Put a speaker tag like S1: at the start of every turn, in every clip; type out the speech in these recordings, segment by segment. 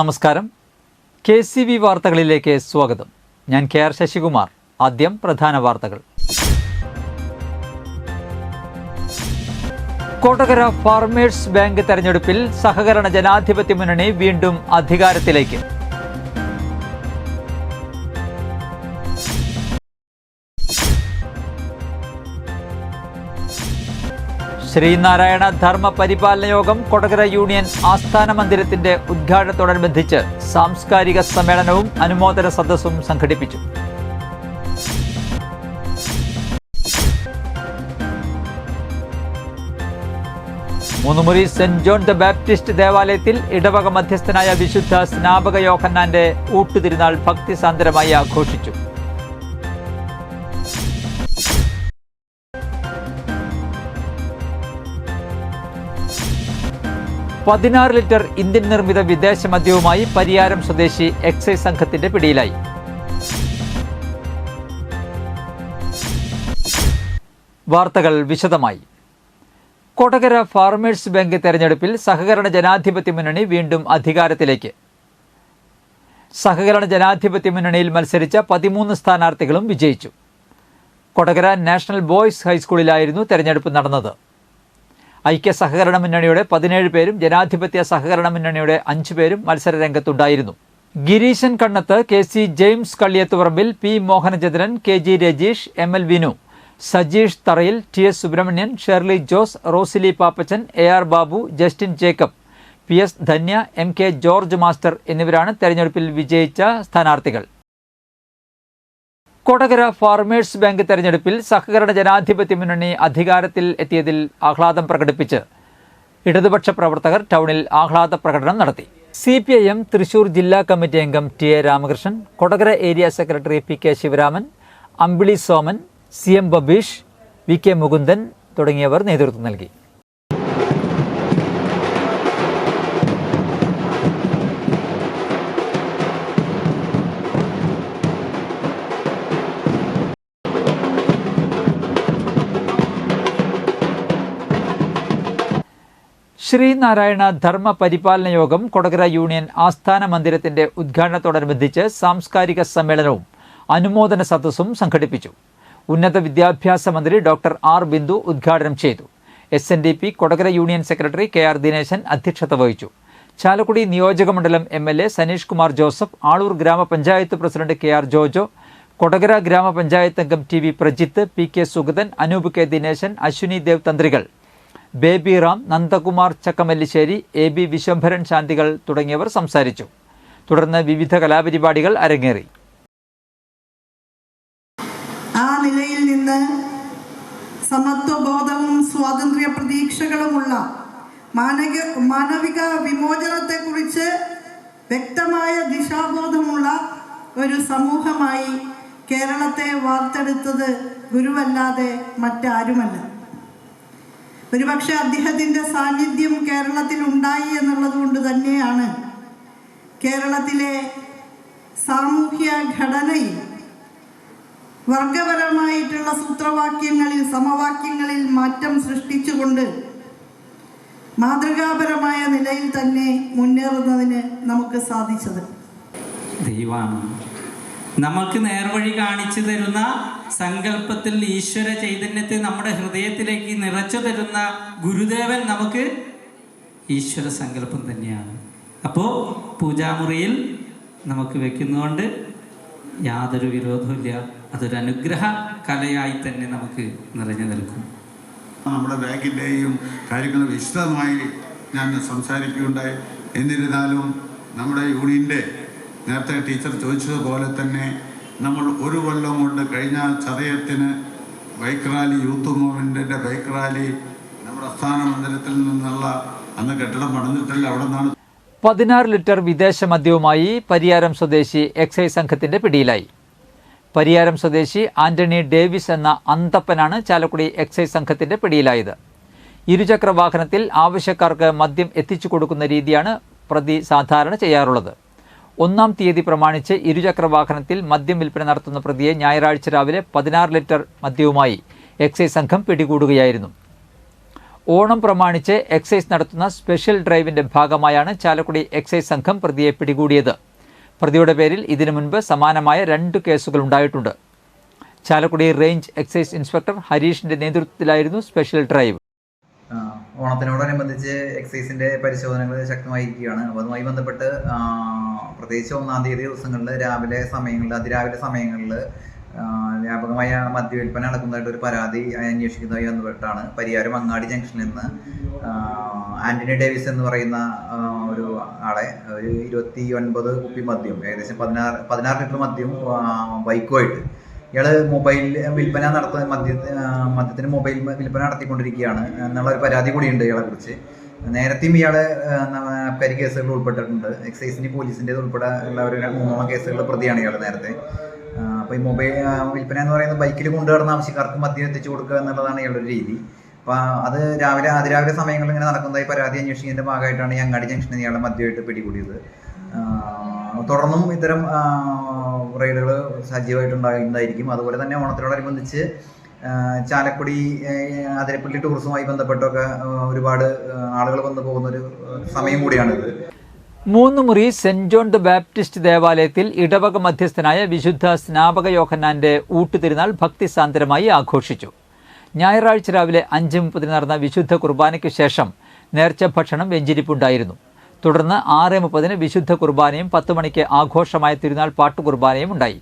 S1: നമസ്കാരം. KCV വാർത്തകളിലേക്ക് സ്വാഗതം. ഞാൻ KR ശശികുമാർ. ആദ്യം പ്രധാന വാർത്തകൾ. കൊടകര ഫാർമേഴ്സ് ബാങ്ക് തെരഞ്ഞെടുപ്പിൽ സഹകരണ ജനാധിപത്യ മുന്നണി വീണ്ടും അധികാരത്തിലേക്ക്. ശ്രീനാരായണ ധർമ്മ പരിപാലന യോഗം കൊടകര യൂണിയൻ ആസ്ഥാന മന്ദിരത്തിന്റെ ഉദ്ഘാടനത്തോടനുബന്ധിച്ച് സാംസ്കാരിക സമ്മേളനവും അനുമോദന സദസ്സും സംഘടിപ്പിച്ചു. Moonnumuri saint John the Baptist ദേവാലയത്തിൽ ഇടവക മധ്യസ്ഥനായ വിശുദ്ധ സ്നാപക യോഹന്നാന്റെ ഊട്ടുതിരുനാൾ ഭക്തിസാന്ദ്രമായി ആഘോഷിച്ചു. $16 ലിറ്റർ ഇന്ത്യൻ നിർമ്മിത വിദേശ മദ്യവുമായി പരിയാരം സ്വദേശി എക്സൈസ് സംഘത്തിന്റെ പിടിയിലായി. വാർത്തകൾ വിശദമായി. കൊടകര ഫാർമേഴ്സ് ബാങ്ക് തെരഞ്ഞെടുപ്പിൽ സഹകരണ ജനാധിപത്യ മുന്നണി വീണ്ടും അധികാരത്തിലേക്ക്. സഹകരണ ജനാധിപത്യ മുന്നണിയിൽ മത്സരിച്ച 13 സ്ഥാനാർത്ഥികളും വിജയിച്ചു. കൊടകര നാഷണൽ ബോയ്സ് ഹൈസ്കൂളിലായിരുന്നു തെരഞ്ഞെടുപ്പ് നടന്നത്. ഐക്യ സഹകരണ മുന്നണിയുടെ 17 പേരും ജനാധിപത്യ സഹകരണ മുന്നണിയുടെ 5 പേരും മത്സരരംഗത്തുണ്ടായിരുന്നു. Gireeshan Kannath, KC James Kalliyathuparambil, P Mohanachandran, KG Rajeesh, ML Vinu, Sajeesh Tharayil, TS Subrahmanyan, Shirley Jose, Rosily Pappachan, AR Babu, Justin Jacob, PS Dhanya, MK George master എന്നിവരാണ് തെരഞ്ഞെടുപ്പിൽ വിജയിച്ച സ്ഥാനാർത്ഥികൾ. കൊടകര ഫാർമേഴ്സ് ബാങ്ക് തെരഞ്ഞെടുപ്പിൽ സഹകരണ ജനാധിപത്യ മുന്നണി അധികാരത്തിൽ എത്തിയതിൽ ആഹ്ലാദം പ്രകടിപ്പിച്ച് ഇടതുപക്ഷ പ്രവർത്തകർ ടൗണിൽ ആഹ്ലാദ പ്രകടനം നടത്തി. CPIM തൃശൂർ ജില്ലാ കമ്മിറ്റി അംഗം TA Ramakrishnan, Kodakara area secretary PK Sivaraman, Ambili Soman, CM Babeesh, VK Mukundan തുടങ്ങിയവർ നേതൃത്വം നൽകി. ശ്രീനാരായണ ധർമ്മ പരിപാലന യോഗം കൊടകര യൂണിയൻ ആസ്ഥാന മന്ദിരത്തിന്റെ ഉദ്ഘാടനത്തോടനുബന്ധിച്ച് സാംസ്കാരിക സമ്മേളനവും അനുമോദന സദസ്സും സംഘടിപ്പിച്ചു. ഉന്നത വിദ്യാഭ്യാസ മന്ത്രി ഡോക്ടർ R ബിന്ദു ഉദ്ഘാടനം ചെയ്തു. SNDP Kodakara union secretary KR Dineshan അധ്യക്ഷത വഹിച്ചു. ചാലക്കുടി നിയോജകമണ്ഡലം MLA സനീഷ് കുമാർ ജോസഫ്, ആളൂർ ഗ്രാമപഞ്ചായത്ത് പ്രസിഡന്റ് KR ജോജോ, കൊടകര ഗ്രാമപഞ്ചായത്ത് അംഗം TV Prajith, PK Sugathan, Anoop K Dineshan, Aswini Dev തന്ത്രികൾ, ബേബി റാം, നന്ദകുമാർ ചക്കമല്ലിശ്ശേരി, AB വിശ്വംഭരൻ ശാന്തികൾ തുടങ്ങിയവർ സംസാരിച്ചു. തുടർന്ന് വിവിധ കലാപരിപാടികൾ അരങ്ങേറി.
S2: ആ നിലയിൽ നിന്ന് സമത്വബോധവും സ്വാതന്ത്ര്യ പ്രതീക്ഷകളുമുള്ള മാനവിക വിമോചനത്തെക്കുറിച്ച് വ്യക്തമായ ദിശാബോധമുള്ള ഒരു സമൂഹമായി കേരളത്തെ വാർത്തെടുത്തത് ഗുരുവല്ലാതെ മറ്റാരുമല്ല. ഒരുപക്ഷെ അദ്ദേഹത്തിൻ്റെ സാന്നിധ്യം കേരളത്തിൽ ഉണ്ടായി എന്നുള്ളത് കൊണ്ട് തന്നെയാണ് കേരളത്തിലെ സാമൂഹ്യ ഘടനയിൽ വർഗപരമായിട്ടുള്ള സൂത്രവാക്യങ്ങളിൽ, സമവാക്യങ്ങളിൽ മാറ്റം സൃഷ്ടിച്ചുകൊണ്ട് മാതൃകാപരമായ നിലയിൽ തന്നെ മുന്നേറുന്നതിന് നമുക്ക് സാധിച്ചത്.
S3: ദൈവമാണ് നമുക്ക് നേർവഴി കാണിച്ചു തരുന്ന, സങ്കല്പത്തിൽ ഈശ്വര ചൈതന്യത്തെ നമ്മുടെ ഹൃദയത്തിലേക്ക് നിറച്ചു തരുന്ന ഗുരുദേവൻ നമുക്ക് ഈശ്വര സങ്കല്പം തന്നെയാണ്. അപ്പോൾ പൂജാമുറിയിൽ നമുക്ക് വെക്കുന്നതുകൊണ്ട് യാതൊരു വിരോധമില്ല. അതൊരു അനുഗ്രഹ കലയായി തന്നെ നമുക്ക് നിറഞ്ഞു നിൽക്കും.
S4: നമ്മുടെ ബാങ്കിൻ്റെയും കാര്യങ്ങൾ വിശദമായി ഞാൻ സംസാരിക്കുകയുണ്ടായി. എന്നിരുന്നാലും നമ്മുടെ യൂണിയൻ്റെ നേരത്തെ ടീച്ചർ ചോദിച്ചതുപോലെ തന്നെ നമ്മൾ ഒരു കൊല്ലം കൊണ്ട് കഴിഞ്ഞ ചതയത്തിന് ബൈക്ക് റാലി, യൂത്ത് മൂവ്മെൻറ്റിൻ്റെ ബൈക്ക് റാലി നമ്മുടെ ആസ്ഥാന മന്ദിരത്തിൽ നിന്നുള്ള അന്ന് കെട്ടിടം പണിതിട്ടില്ല, അവിടെ നിന്നാണ്
S1: 16 ലിറ്റർ വിദേശ മദ്യവുമായി പരിയാരം സ്വദേശി എക്സൈസ് സംഘത്തിന്റെ പിടിയിലായി. പരിയാരം സ്വദേശി ആന്റണി ഡേവിസ് എന്ന അന്തപ്പനാണ് ചാലക്കുടി എക്സൈസ് സംഘത്തിന്റെ പിടിയിലായത്. ഇരുചക്ര വാഹനത്തിൽ ആവശ്യക്കാർക്ക് മദ്യം എത്തിച്ചു കൊടുക്കുന്ന രീതിയാണ് പ്രതി സാധാരണ ചെയ്യാറുള്ളത്. 1-ാം തീയതി പ്രമാണിച്ച് ഇരുചക്ര വാഹനത്തിൽ മദ്യം വിൽപ്പന നടത്തുന്ന പ്രതിയെ ഞായറാഴ്ച രാവിലെ 16 ലിറ്റർ മദ്യവുമായി എക്സൈസ് സംഘം പിടികൂടുകയായിരുന്നു. ഓണം പ്രമാണിച്ച് എക്സൈസ് നടത്തുന്ന സ്പെഷ്യൽ ഡ്രൈവിന്റെ ഭാഗമായാണ് ചാലക്കുടി എക്സൈസ് സംഘം പ്രതിയെ പിടികൂടിയത്. പ്രതിയുടെ പേരിൽ ഇതിനു മുൻപ് സമാനമായ 2 കേസുകൾ ഉണ്ടായിട്ടുണ്ട്. ചാലക്കുടി റേഞ്ച് എക്സൈസ് ഇൻസ്പെക്ടർ ഹരീഷിന്റെ നേതൃത്വത്തിലായിരുന്നു സ്പെഷ്യൽ ഡ്രൈവ്.
S5: ഓണത്തിനോടനുബന്ധിച്ച് എക്സൈസിന്റെ പരിശോധനകൾ ശക്തമായിരിക്കുകയാണ്. അപ്പോൾ അതുമായി ബന്ധപ്പെട്ട് പ്രത്യേകിച്ച് 1-ാം തീയതി ദിവസങ്ങളിൽ അതിരാവിലെ സമയങ്ങളിൽ വ്യാപകമായ മദ്യവിൽപ്പന നടക്കുന്നതായിട്ട് ഒരു പരാതി അന്വേഷിക്കുന്നതായി ബന്ധപ്പെട്ടാണ് പരിയാരം അങ്ങാടി ജംഗ്ഷനിൽ നിന്ന് ആന്റണി ഡേവിസ് എന്ന് പറയുന്ന ഒരു ആളെ ഒരു 29 കുപ്പി മദ്യം, ഏകദേശം 16 ലിറ്റർ മദ്യം ബൈക്കുമായിട്ട് ഇയാള് മൊബൈൽ വിൽപ്പന മദ്യത്തിന് മൊബൈൽ വിൽപ്പന നടത്തിക്കൊണ്ടിരിക്കുകയാണ് എന്നുള്ള ഒരു പരാതി കൂടിയുണ്ട് ഇയാളെ കുറിച്ച്. നേരത്തെയും ഇയാളെ അബ്കാരി കേസുകളിൽ ഉൾപ്പെട്ടിട്ടുണ്ട്. എക്സൈസിന്റെ പോലീസിന്റെ ഉൾപ്പെടെ ഉള്ള ഒരു 3 കേസുകളിൽ പ്രതിയാണ് ഇയാൾ നേരത്തെ. അപ്പോൾ ഈ മൊബൈൽ വിൽപ്പന എന്ന് പറയുന്നത് ബൈക്കിൽ കൊണ്ടുവരുന്ന ആവശ്യക്കാർക്ക് മദ്യം എത്തിച്ചു കൊടുക്കുക എന്നുള്ളതാണ് ഇയാളുടെ ഒരു രീതി. അപ്പോൾ അത് അതിരാവിലെ സമയങ്ങളിൽ ഇങ്ങനെ നടക്കുന്നതായി പരാതി അന്വേഷിക്കുന്നതിന്റെ ഭാഗമായിട്ടാണ് ഈ അങ്ങാടി ജംഗ്ഷനിൽ ഇയാളെ മദ്യമായിട്ട് പിടികൂടിയത്. തുടർന്നും ഇത്തരം റെയ്ഡുകൾ സജീവമായിട്ടുണ്ടായിരിക്കും. അതുപോലെ തന്നെ ഓണത്തിനോടനുബന്ധിച്ച് ചാലക്കുടി അതിരപ്പള്ളി ടൂറിസവുമായി ബന്ധപ്പെട്ടൊക്കെ ഒരുപാട് ആളുകൾ വന്നു പോകുന്നൊരു സമയം കൂടിയാണിത്.
S1: 3 മുറി സെന്റ് ജോൺ ദ ബാപ്റ്റിസ്റ്റ് ദേവാലയത്തിൽ ഇടവക മധ്യസ്ഥനായ വിശുദ്ധ സ്നാപക യോഹന്നാന്റെ ഊട്ടുതിരുനാൾ ഭക്തിസാന്ദ്രമായി ആഘോഷിച്ചു. ഞായറാഴ്ച രാവിലെ 5:30 നടന്ന വിശുദ്ധ കുർബാനയ്ക്ക് ശേഷം നേർച്ച ഭക്ഷണം വെഞ്ചിരിപ്പുണ്ടായിരുന്നു. തുടർന്ന് 6:30 വിശുദ്ധ കുർബാനയും 10 മണിക്ക് ആഘോഷമായ തിരുനാൾ പാട്ടുകുർബാനയും ഉണ്ടായി.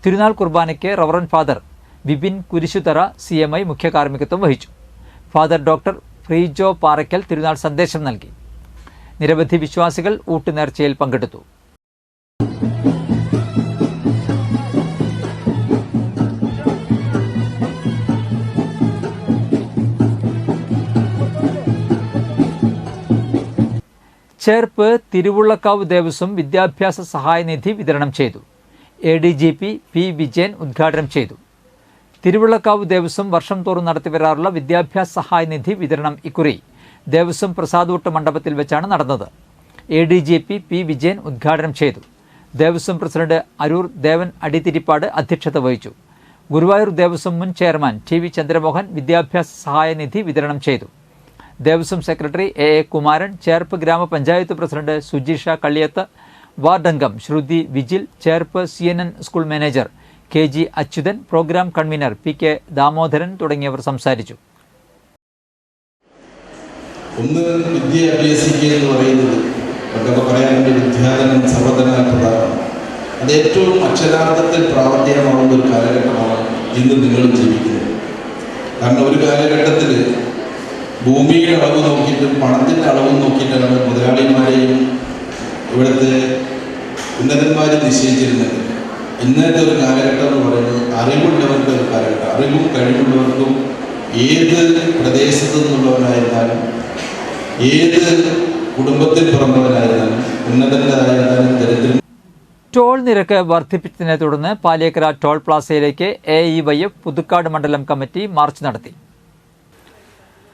S1: തിരുനാൾ കുർബാനയ്ക്ക് reverend father Vipin Kurisuthara CMI മുഖ്യ കാർമ്മികത്വം വഹിച്ചു. ഫാദർ ഡോക്ടർ ഫ്രീജോ പാറയ്ക്കൽ തിരുനാൾ സന്ദേശം നൽകി. നിരവധി വിശ്വാസികൾ ഊട്ടുനേർച്ചയിൽ പങ്കെടുത്തു. ചേർപ്പ് തിരുവുള്ളക്കാവ് ദേവസ്വം വിദ്യാഭ്യാസ സഹായനിധി വിതരണം ചെയ്തു. ADGP P. വിജയൻ ഉദ്ഘാടനം ചെയ്തു. തിരുവുള്ളക്കാവ് ദേവസ്വം വർഷം തോറും നടത്തിവരാറുള്ള വിദ്യാഭ്യാസ സഹായനിധി വിതരണം ഇക്കുറി ദേവസ്വം പ്രസാദൂട്ട് മണ്ഡപത്തിൽ വെച്ചാണ് നടന്നത്. ADGP P. വിജയൻ ഉദ്ഘാടനം ചെയ്തു. ദേവസ്വം പ്രസിഡന്റ് അരൂർ ദേവൻ അടിത്തിരിപ്പാട് അധ്യക്ഷത വഹിച്ചു. ഗുരുവായൂർ ദേവസ്വം മുൻ ചെയർമാൻ TV. ചന്ദ്രമോഹൻ വിദ്യാഭ്യാസ സഹായനിധി വിതരണം ചെയ്തു. Devaswom secretary A. കുമാരൻ, ചേർപ്പ് ഗ്രാമപഞ്ചായത്ത് പ്രസിഡന്റ് സുജിഷ കള്ളിയത്ത്, വാർഡംഗം Sruthi Vijil, Cherpu CNN school manager KG Achuthan, programme convener PK Damodaran തുടങ്ങിയവർ സംസാരിച്ചു.
S6: ഒന്ന് വിദ്യ അഭ്യസിക്കുക എന്ന് പറയുന്നത് പണ്ടൊക്കെ പറയാനുണ്ട്, വിദ്യാധനം സർവ്വധനാൽ പ്രധാനം. അത് ഏറ്റവും അക്ഷരാർത്ഥത്തിൽ പ്രാവർത്തികമാവുന്ന ഒരു കാലഘട്ടമാണ് ഇന്ന് നിങ്ങൾ ജീവിക്കുന്നത്. കാരണം ഒരു കാലഘട്ടത്തിൽ ഭൂമിയുടെ അളവ് നോക്കിയിട്ടും പണത്തിൻ്റെ അളവ് നോക്കിയിട്ടാണ് മുതലാളിമാരെയും ഇവിടുത്തെ ഉന്നതന്മാരെ നിശ്ചയിച്ചിരുന്നത്. ഇന്നത്തെ ഒരു കാലഘട്ടം എന്ന് പറയുന്നത് അറിവുള്ളവരുടെ ഒരു കാലഘട്ടം. അറിവും കഴിവുള്ളവർക്കും ഏത് പ്രദേശത്തു നിന്നുള്ളവനായിരുന്നാലും ഏത് കുടുംബത്തിൽ പിറന്നവനായിരുന്നാലും ഉന്നതനായിരുന്നാലും ദരിദ്രൻ.
S1: ടോൾ നിരക്ക് വർദ്ധിപ്പിച്ചതിനെ തുടർന്ന് പാലിയേക്കര ടോൾ പ്ലാസയിലേക്ക് AEYF പുതുക്കാട് മണ്ഡലം കമ്മിറ്റി മാർച്ച് നടത്തി.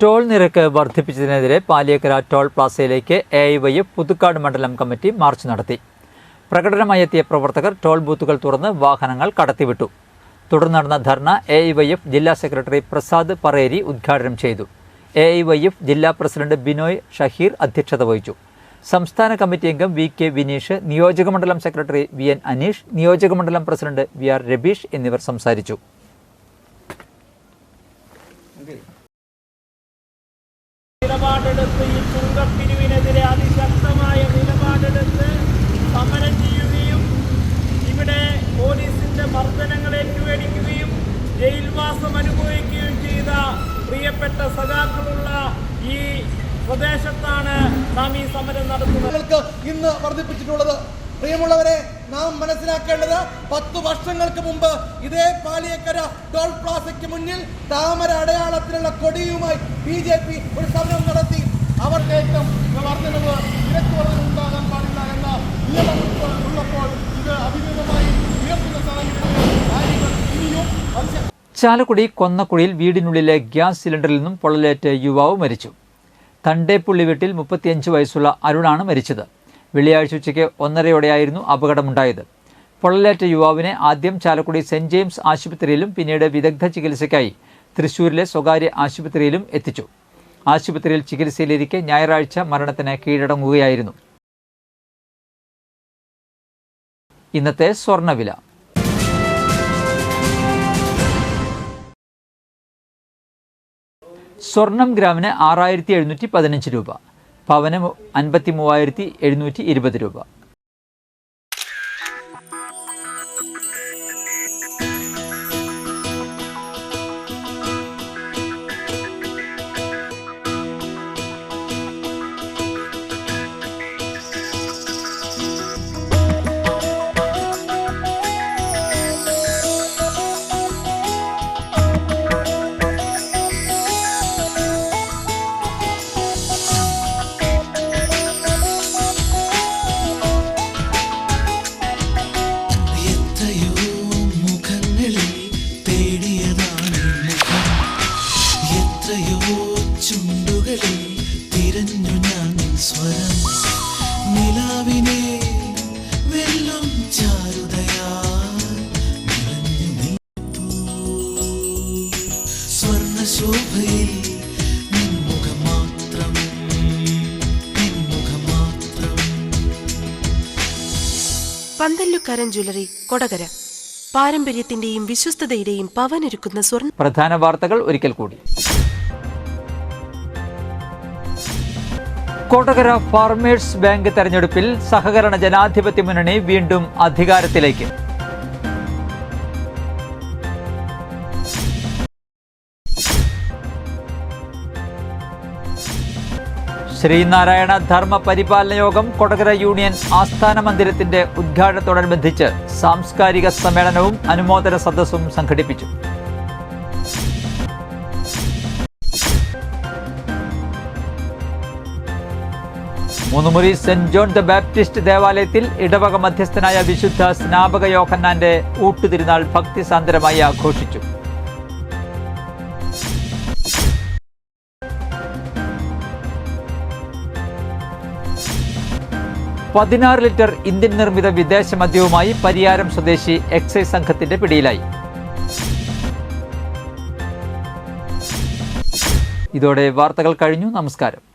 S1: ടോൾ നിരക്ക് വർദ്ധിപ്പിച്ചതിനെതിരെ പാലിയേക്കര ടോൾ പ്ലാസയിലേക്ക് AEYF പുതുക്കാട് മണ്ഡലം കമ്മിറ്റി മാർച്ച് നടത്തി. പ്രകടനമായി എത്തിയ പ്രവർത്തകർ ടോൾ ബൂത്തുകൾ തുറന്ന് വാഹനങ്ങൾ കടത്തിവിട്ടു. തുടർന്ന് നടന്ന ധർണ AEYF ജില്ലാ സെക്രട്ടറി പ്രസാദ് പറേരി ഉദ്ഘാടനം ചെയ്തു. AEYF ജില്ലാ പ്രസിഡന്റ് ബിനോയ് ഷഹീർ അധ്യക്ഷത വഹിച്ചു. സംസ്ഥാന കമ്മിറ്റി അംഗം VK വിനീഷ്, നിയോജകമണ്ഡലം സെക്രട്ടറി VN അനീഷ്, നിയോജകമണ്ഡലം പ്രസിഡന്റ് VR രബീഷ് എന്നിവർ സംസാരിച്ചു.
S7: നിലപാടെടുത്ത് ഈ ചുങ്കപ്പിരിവിനെതിരെ അതിശക്തമായ നിലപാടെടുത്ത് സമരം ചെയ്യുകയും ഇവിടെ പോലീസിന്റെ മർദ്ദനങ്ങൾ ഏറ്റുപിടിക്കുകയും ജയിൽവാസം അനുഭവിക്കുകയും ചെയ്ത പ്രിയപ്പെട്ട സഖാക്കളുള്ള ഈ പ്രദേശത്താണ് നാം ഈ സമരം നടത്തുന്നത്.
S8: ഇന്ന് വർദ്ധിപ്പിച്ചിട്ടുള്ളത് പ്രിയമുള്ളവരെ, നാം മനസ്സിലാക്കേണ്ടത് 10 വർഷങ്ങൾക്ക് മുമ്പ് ഇതേ പാലിയേക്കര ടോൾ പ്ലാസയ്ക്ക് മുന്നിൽ താമര അടയാളത്തിലുള്ള കൊടിയുമായി BJP ഒരു സമരം നടത്തി. അവർക്കേറ്റവും വർദ്ധനവ് നിരക്ക് വർദ്ധന ഉണ്ടാകാൻ പാടില്ല എന്ന നിയമം ഉള്ളപ്പോൾ ഇത് അഭിമുഖമായി ഉയർത്തുന്ന സാഹചര്യത്തിൽ ഇനിയും.
S1: ചാലക്കുടി കൊന്നക്കുഴിയിൽ വീടിനുള്ളിലെ ഗ്യാസ് സിലിണ്ടറിൽ നിന്നും പൊള്ളലേറ്റ് യുവാവ് മരിച്ചു. തണ്ടേപ്പുള്ളി വീട്ടിൽ 35 വയസ്സുള്ള അരുണാണ് മരിച്ചത്. വെള്ളിയാഴ്ച ഉച്ചയ്ക്ക് 1:30 അപകടമുണ്ടായത്. പൊള്ളലേറ്റ യുവാവിനെ ആദ്യം ചാലക്കുടി സെന്റ് ജെയിംസ് ആശുപത്രിയിലും പിന്നീട് വിദഗ്ധ ചികിത്സയ്ക്കായി തൃശൂരിലെ സ്വകാര്യ ആശുപത്രിയിലും എത്തിച്ചു. ആശുപത്രിയിൽ ചികിത്സയിലിരിക്കെ ഞായറാഴ്ച മരണത്തിന് കീഴടങ്ങുകയായിരുന്നു. ഇന്നത്തെ സ്വർണ്ണവില. സ്വർണം ഗ്രാമിന് 6715 രൂപ, പവന് 53,720 രൂപ.
S9: പന്തല്ലുക്കാരൻ ജ്വല്ലറി, കൊടകര. പാരമ്പര്യത്തിന്റെയും വിശ്വസ്തതയുടെയും പവനൊരുക്കുന്ന സ്വർണ്ണ.
S1: പ്രധാന വാർത്തകൾ ഒരിക്കൽ കൂടി. കൊടകര ഫാർമേഴ്സ് ബാങ്ക് തെരഞ്ഞെടുപ്പിൽ സഹകരണ ജനാധിപത്യ മുന്നണി വീണ്ടും അധികാരത്തിലേക്ക്. ശ്രീനാരായണ ധർമ്മ പരിപാലന യോഗം കൊടകര യൂണിയൻ ആസ്ഥാന മന്ദിരത്തിന്റെ ഉദ്ഘാടനത്തോടനുബന്ധിച്ച് സാംസ്കാരിക സമ്മേളനവും അനുമോദന സദസ്സും സംഘടിപ്പിച്ചു. Moonnumuri saint John the Baptist ദേവാലയത്തിൽ ഇടവക മധ്യസ്ഥനായ വിശുദ്ധ സ്നാപക യോഹന്നാന്റെ ഊട്ടുതിരുനാൾ ഭക്തിസാന്ദ്രമായി ആഘോഷിച്ചു. $16 ലിറ്റർ ഇന്ത്യൻ നിർമ്മിത വിദേശ മദ്യവുമായി പരിയാരം സ്വദേശി എക്സൈസ് സംഘത്തിന്റെ പിടിയിലായി. ഇതോടെ വാർത്തകൾ കഴിഞ്ഞു. നമസ്കാരം.